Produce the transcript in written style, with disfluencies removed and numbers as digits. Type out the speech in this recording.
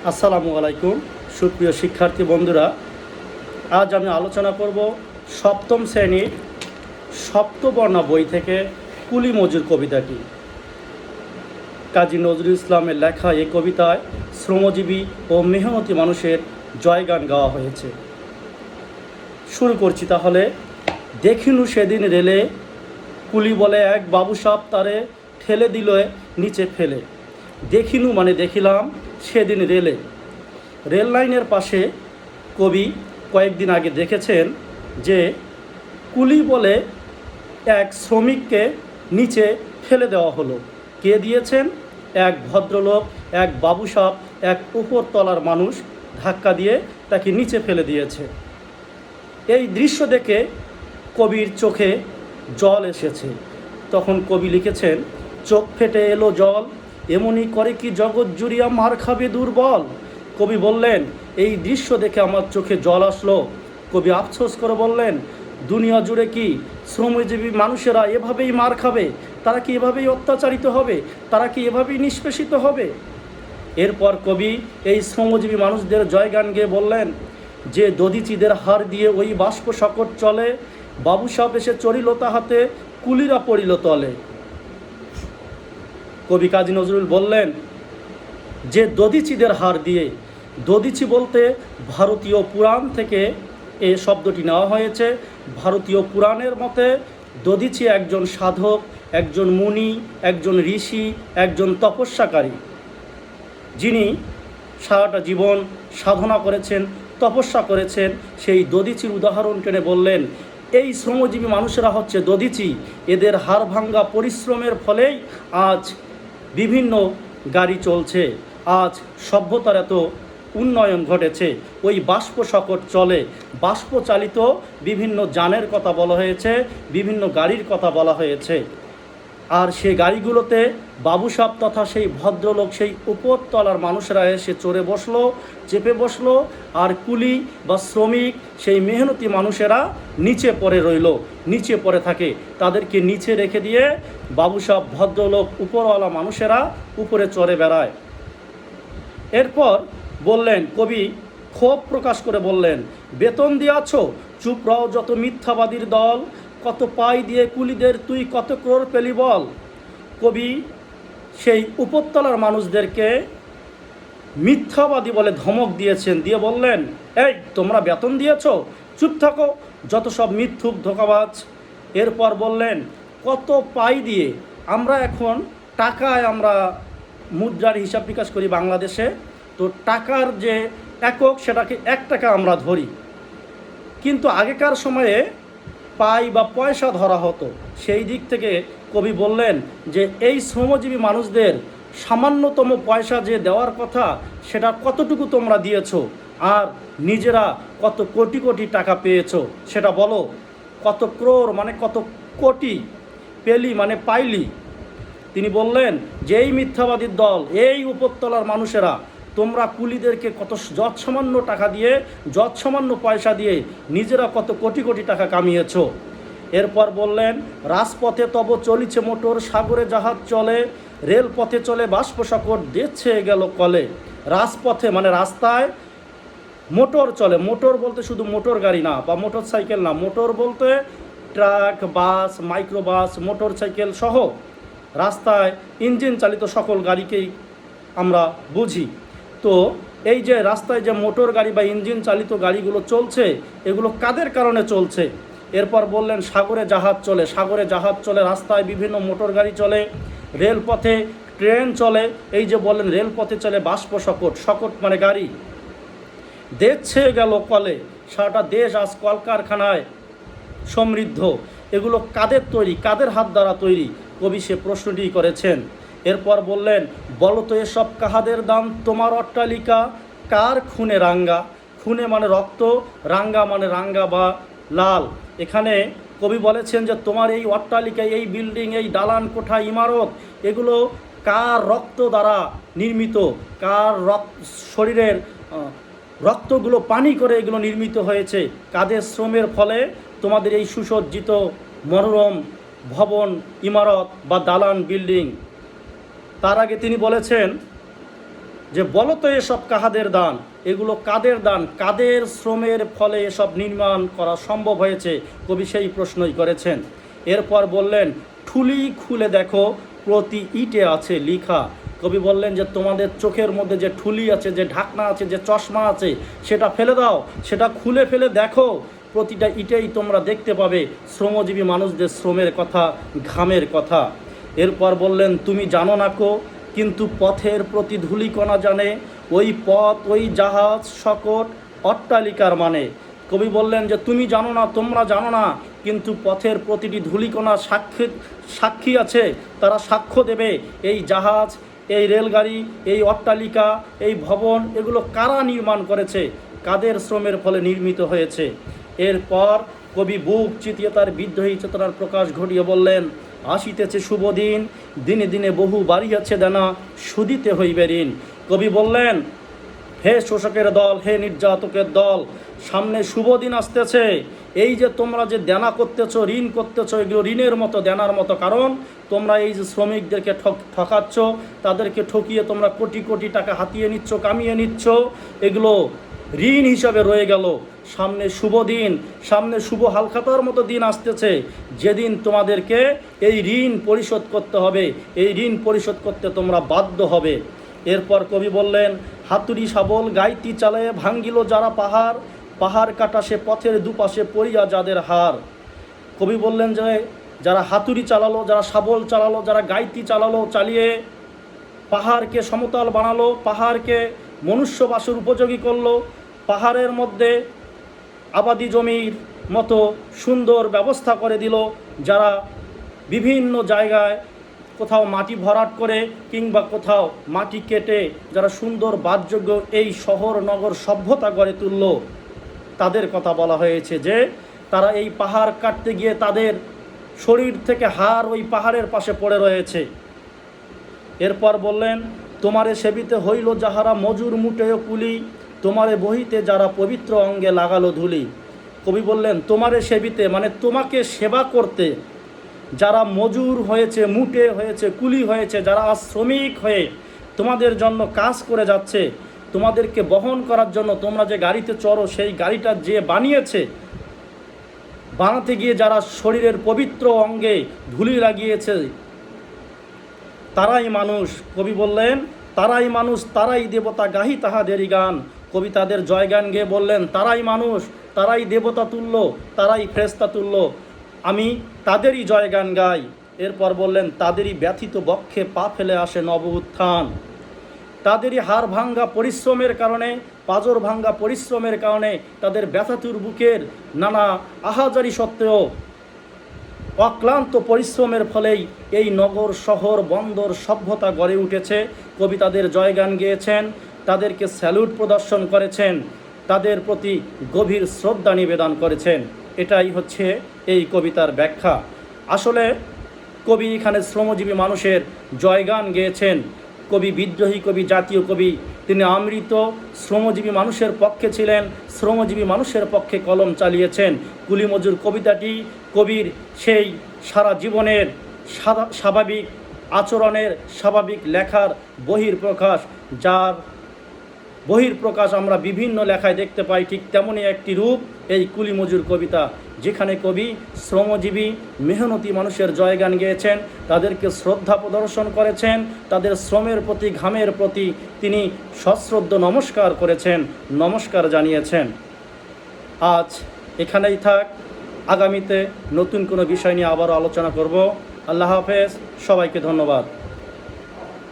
আসসালামু আলাইকুম সুপ্রিয় শিক্ষার্থী বন্ধুরা, আজ আমি আলোচনা করব সপ্তম শ্রেণীর সপ্তবর্ণ বই থেকে কুলি মজুর কবিতাটি। কাজী নজরুল ইসলামের লেখা এই কবিতায় শ্রমজীবী ও মেহনতি মানুষের জয়গান গাওয়া হয়েছে। শুরু করছি তাহলে। দেখিনু সেদিন রেলে, কুলি বলে এক বাবু সাপ তারে ঠেলে দিল নিচে ফেলে। দেখিনু মানে দেখিলাম, সেদিন রেলে, রেল লাইনের পাশে কবি কয়েকদিন আগে দেখেছেন যে কুলি বলে এক শ্রমিককে নিচে ফেলে দেওয়া হলো। কে দিয়েছেন? এক ভদ্রলোক, এক বাবু সাপ, এক উপরতলার মানুষ ধাক্কা দিয়ে তাকে নিচে ফেলে দিয়েছে। এই দৃশ্য দেখে কবির চোখে জল এসেছে। তখন কবি লিখেছেন, চোখ ফেটে এলো জল, এমনই করে কি জগৎ জুড়িয়া মার খাবে দুর্বল। কবি বললেন, এই দৃশ্য দেখে আমার চোখে জল আসলো। কবি আফসোস করে বললেন, দুনিয়া জুড়ে কি শ্রমজীবী মানুষেরা এভাবেই মার খাবে? তারা কি এভাবেই অত্যাচারিত হবে? তারা কি এভাবেই নিষ্পেষিত হবে? এরপর কবি এই শ্রমজীবী মানুষদের জয়গান গেয়ে বললেন, যে দধিচিদের হার দিয়ে ওই বাষ্প সকট চলে, বাবু সাহেব এসে চড়িল তাহাতে, কুলিরা পড়িল তলে। কবি কাজী নজরুল বললেন যে দধিচিদের হার দিয়ে, দধিচি বলতে ভারতীয় পুরাণ থেকে এ শব্দটি নেওয়া হয়েছে। ভারতীয় পুরাণের মতে দধিচি একজন সাধক, একজন মুনি, একজন ঋষি, একজন তপস্যাকারী, যিনি সারাটা জীবন সাধনা করেছেন, তপস্যা করেছেন। সেই দধিচির উদাহরণ টেনে বললেন, এই শ্রমজীবী মানুষেরা হচ্ছে দধিচি। এদের হাড় ভাঙ্গা পরিশ্রমের ফলেই আজ বিভিন্ন গাড়ি চলছে, আজ সভ্যতার এত উন্নয়ন ঘটেছে। ওই বাষ্প সকট চলে, বাষ্পচালিত বিভিন্ন যানের কথা বলা হয়েছে, বিভিন্ন গাড়ির কথা বলা হয়েছে। আর সেই গাড়িগুলোতে বাবু সাহেব তথা সেই ভদ্রলোক, সেই উপরতলার মানুষেরা এসে চড়ে বসলো, চেপে বসলো, আর কুলি বা শ্রমিক, সেই মেহনতি মানুষেরা নিচে পড়ে রইল, নিচে পড়ে থাকে। তাদেরকে নিচে রেখে দিয়ে বাবু সাহেব, ভদ্রলোক, উপরওয়ালা মানুষেরা উপরে চড়ে বেড়ায়। এরপর বললেন, কবি ক্ষোভ প্রকাশ করে বললেন, বেতন দিয়াছ, চুপ রও যত মিথ্যাবাদীর দল, কত পাই দিয়ে কুলিদের তুই কত ক্রোড় পেলি বল। কবি সেই উপরতলার মানুষদেরকে মিথ্যাবাদী বলে ধমক দিয়েছেন, দিয়ে বললেন, এই তোমরা বেতন দিয়েছ, চুপ থাকো, যত সব মিথ্যুক ধোঁকাবাজ। এরপর বললেন, কত পাই দিয়ে, আমরা এখন টাকায় আমরা মুদ্রার হিসাব বিকাশ করি বাংলাদেশে, তো টাকার যে একক সেটাকে 1 টাকা আমরা ধরি, কিন্তু আগেকার সময়ে পাই বা পয়সা ধরা হতো। সেই দিক থেকে কবি বললেন যে এই শ্রমজীবী মানুষদের সামান্যতম পয়সা যে দেওয়ার কথা, সেটা কতটুকু তোমরা দিয়েছ, আর নিজেরা কত কোটি কোটি টাকা পেয়েছ সেটা বলো। কত ক্রোড় মানে কত কোটি, পেলি মানে পাইলি। তিনি বললেন যে এই মিথ্যাবাদীর দল, এই উপরতলার মানুষেরা, তোমরা কুলিদেরকে কত যৎসামান্য টাকা দিয়ে, যৎসামান্য পয়সা দিয়ে নিজেরা কত কোটি কোটি টাকা কামিয়েছ। এরপর বললেন, রাজপথে তব চলিছে মোটর, সাগরে জাহাজ চলে, রেলপথে চলে বাষ্প সকট, দেখছে গেল কলে। রাজপথে মানে রাস্তায় মোটর চলে, মোটর বলতে শুধু মোটর গাড়ি না বা মোটর সাইকেল না, মোটর বলতে ট্রাক, বাস, মাইক্রোবাস, মোটর সাইকেল সহ রাস্তায় ইঞ্জিন চালিত সকল গাড়িকেই আমরা বুঝি। তো এই যে রাস্তায় যে মোটর গাড়ি বা ইঞ্জিন চালিত গাড়িগুলো চলছে, এগুলো কাদের কারণে চলছে? এরপর বললেন, সাগরে জাহাজ চলে, সাগরে জাহাজ চলে, রাস্তায় বিভিন্ন মোটর গাড়ি চলে, রেলপথে ট্রেন চলে। এই যে বললেন রেলপথে চলে বাষ্প সকট, সকট মানে গাড়ি, দেখছে গেল কলে। সারাটা দেশ আজ কলকারখানায় সমৃদ্ধ। এগুলো কাদের তৈরি, কাদের হাত দ্বারা তৈরি? কবি সে প্রশ্নটি করেছেন। এরপর বললেন, বলো তো এসব কাহাদের দাম, তোমার অট্টালিকা কার খুনে রাঙ্গা। খুনে মানে রক্ত, রাঙ্গা মানে রাঙ্গা বা লাল। এখানে কবি বলেছেন যে তোমার এই অট্টালিকা, এই বিল্ডিং, এই দালান কোঠা, ইমারত, এগুলো কার রক্ত দ্বারা নির্মিত, কার শরীরের রক্তগুলো পানি করে এগুলো নির্মিত হয়েছে, কাদের শ্রমের ফলে তোমাদের এই সুসজ্জিত মনোরম ভবন, ইমারত বা দালান, বিল্ডিং। তার আগে তিনি বলেছেন যে বলো তো এসব কাহাদের দান, এগুলো কাদের দান, কাদের শ্রমের ফলে এসব নির্মাণ করা সম্ভব হয়েছে? কবি সেই প্রশ্নই করেছেন। এরপর বললেন, ঠুলি খুলে দেখো প্রতি ইটে আছে লিখা। কবি বললেন যে তোমাদের চোখের মধ্যে যে ঠুলি আছে, যে ঢাকনা আছে, যে চশমা আছে, সেটা ফেলে দাও, সেটা খুলে ফেলে দেখো, প্রতিটা ইটেই তোমরা দেখতে পাবে শ্রমজীবী মানুষদের শ্রমের কথা, ঘামের কথা। এরপর বললেন, তুমি জানো না কো, কিন্তু পথের প্রতি ধূলিকণা জানে, ওই পথ ওই জাহাজ শকট অট্টালিকার মানে। কবি বললেন যে তুমি জানো না, তোমরা জানো না, কিন্তু পথের প্রতিটি ধূলিকণা সাক্ষী আছে, তারা সাক্ষ্য দেবে এই জাহাজ, এই রেলগাড়ি, এই অট্টালিকা, এই ভবন, এগুলো কারা নির্মাণ করেছে, কাদের শ্রমের ফলে নির্মিত হয়েছে। এরপর কবি বুক চিতিয়ে তার বিদ্রোহী চেতনার প্রকাশ ঘটিয়ে বললেন, আসিতেছে শুভ দিন, দিনে দিনে বহু বাড়িয়াছে দেনা, সুদিতে হইবে ঋণ। কবি বললেন, হে শোষকের দল, হে নির্যাতকের দল, সামনে শুভ দিন আসতেছে। এই যে তোমরা যে দেনা করতেছ, ঋণ করতেছ, এগুলো ঋণের মতো, দেনার মতো। কারণ তোমরা এই যে শ্রমিকদেরকে ঠকাচ্ছ, তাদেরকে ঠকিয়ে তোমরা কোটি কোটি টাকা হাতিয়ে নিচ্ছ, কামিয়ে নিচ্ছ, এগুলো ঋণ হিসাবে রয়ে গেল। সামনে শুভ দিন, সামনে শুভ হালখাতার মতো দিন আসতেছে, যেদিন তোমাদেরকে এই ঋণ পরিশোধ করতে হবে, এই ঋণ পরিশোধ করতে তোমরা বাধ্য হবে। এরপর কবি বললেন, হাতুড়ি শাবল গাইতি চালায় ভাঙ্গিল যারা পাহাড়, পাহাড় কাটা সে পথের দুপাশে পড়িয়া যাদের হার। কবি বললেন যে যারা হাতুড়ি চালালো, যারা শাবল চালালো, যারা গাইতি চালালো, চালিয়ে পাহাড়কে সমতল বানালো, পাহাড়কে মনুষ্যবাসের উপযোগী করলো, পাহাড়ের মধ্যে আবাদি জমির মতো সুন্দর ব্যবস্থা করে দিল, যারা বিভিন্ন জায়গায় কোথাও মাটি ভরাট করে কিংবা কোথাও মাটি কেটে যারা সুন্দর বাসযোগ্য এই শহর নগর সভ্যতা গড়ে তুলল, তাদের কথা বলা হয়েছে যে তারা এই পাহাড় কাটতে গিয়ে তাদের শরীর থেকে হাড় ওই পাহাড়ের পাশে পড়ে রয়েছে। এরপর বললেন, তোমারে সেবিতে হইল যাহারা মজুর মুটেও কুলি, তোমারে বহিতে যারা পবিত্র অঙ্গে লাগালো ধুলি। কবি বললেন, তোমারে সেবিতে মানে তোমাকে সেবা করতে যারা মজুর হয়েছে, মুটে হয়েছে, কুলি হয়েছে, যারা শ্রমিক হয়ে তোমাদের জন্য কাজ করে যাচ্ছে, তোমাদেরকে বহন করার জন্য তোমরা যে গাড়িতে চড়ো, সেই গাড়িটা যে বানিয়েছে, বানাতে গিয়ে যারা শরীরের পবিত্র অঙ্গে ধুলি লাগিয়েছে, তারাই মানুষ। কবি বললেন, তারাই মানুষ, তারাই দেবতা, গাহি তাহাদেরই গান। কবি তাদের জয়গান গেয়ে বললেন, তারাই মানুষ, তারাই দেবতা তুল্য, তারাই ফেরেশতা তুল্য, আমি তাদেরই জয়গান গাই। এরপর বললেন, তাদেরই ব্যথিত বক্ষে পা ফেলে আসে নব উত্থান, তাদেরই হাড় ভাঙ্গা পরিশ্রমের কারণে, পাজর ভাঙ্গা পরিশ্রমের কারণে, তাদের ব্যথাতুর বুকের নানা আহাজারি সত্ত্বেও অক্লান্ত পরিশ্রমের ফলেই এই নগর শহর বন্দর সভ্যতা গড়ে উঠেছে। কবি তাদের জয়গান গেয়েছেন, তাদেরকে স্যালুট প্রদর্শন করেছেন, তাদের প্রতি গভীর শ্রদ্ধা নিবেদন করেছেন। এটাই হচ্ছে এই কবিতার ব্যাখ্যা। আসলে কবি এখানে শ্রমজীবী মানুষের জয়গান গেয়েছেন। কবি বিদ্রোহী কবি, জাতীয় কবি, তিনি আমৃত শ্রমজীবী মানুষের পক্ষে ছিলেন, শ্রমজীবী মানুষের পক্ষে কলম চালিয়েছেন। কুলিমজুর কবিতাটি কবির সেই সারা জীবনের স্বাভাবিক আচরণের, স্বাভাবিক লেখার বহির্প্রকাশ, যার বহির্প্রকাশ আমরা বিভিন্ন লেখায় দেখতে পাই। ঠিক তেমনই একটি রূপ এই কুলিমজুর কবিতা, যেখানে কবি শ্রমজীবী মেহনতি মানুষের জয়গান গেয়েছেন, তাদেরকে শ্রদ্ধা প্রদর্শন করেছেন, তাদের শ্রমের প্রতি, ঘামের প্রতি তিনি সশ্রদ্ধ নমস্কার করেছেন, নমস্কার জানিয়েছেন। আজ এখানেই থাক, আগামীতে নতুন কোনো বিষয় নিয়ে আবারও আলোচনা করব। আল্লাহ হাফেজ, সবাইকে ধন্যবাদ।